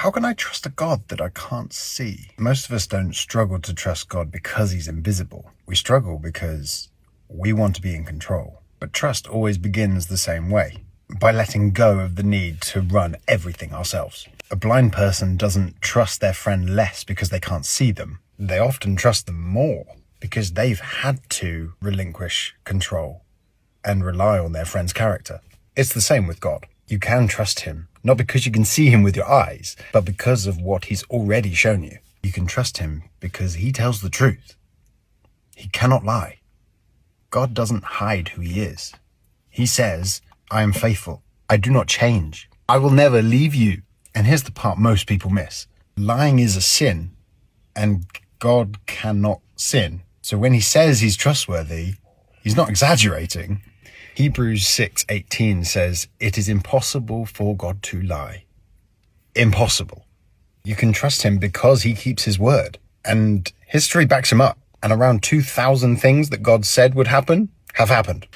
How can I trust a God that I can't see? Most of us don't struggle to trust God because he's invisible. We struggle because we want to be in control. But trust always begins the same way, by letting go of the need to run everything ourselves. A blind person doesn't trust their friend less because they can't see them. They often trust them more because they've had to relinquish control and rely on their friend's character. It's the same with God. You can trust him, not because you can see him with your eyes, but because of what he's already shown you. You can trust him because he tells the truth. He cannot lie. God doesn't hide who he is. He says, I am faithful. I do not change. I will never leave you. And here's the part most people miss. Lying is a sin, and God cannot sin. So when he says he's trustworthy, he's not exaggerating. Hebrews 6:18 says, it is impossible for God to lie. Impossible. You can trust him because he keeps his word. And history backs him up. And around 2,000 things that God said would happen have happened.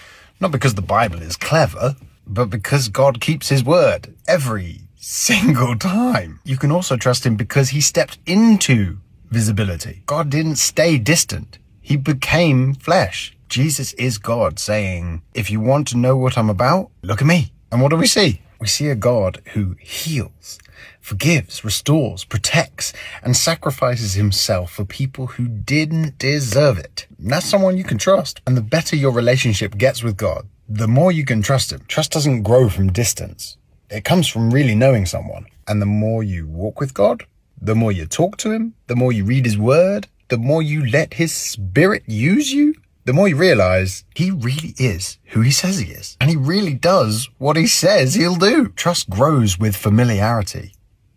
Not because the Bible is clever, but because God keeps his word every single time. You can also trust him because he stepped into visibility. God didn't stay distant. He became flesh. Jesus is God saying, if you want to know what I'm about, look at me. And what do we see? We see a God who heals, forgives, restores, protects, and sacrifices himself for people who didn't deserve it. And that's someone you can trust. And the better your relationship gets with God, the more you can trust him. Trust doesn't grow from distance. It comes from really knowing someone. And the more you walk with God, the more you talk to him, the more you read his word, the more you let his spirit use you, the more you realize he really is who he says he is. And he really does what he says he'll do. Trust grows with familiarity.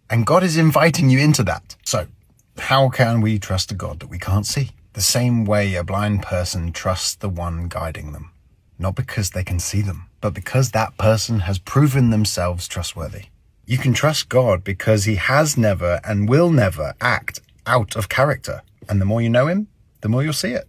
And God is inviting you into that. So, how can we trust a God that we can't see? The same way a blind person trusts the one guiding them. Not because they can see them, but because that person has proven themselves trustworthy. You can trust God because he has never and will never act out of character. And the more you know him, the more you'll see it.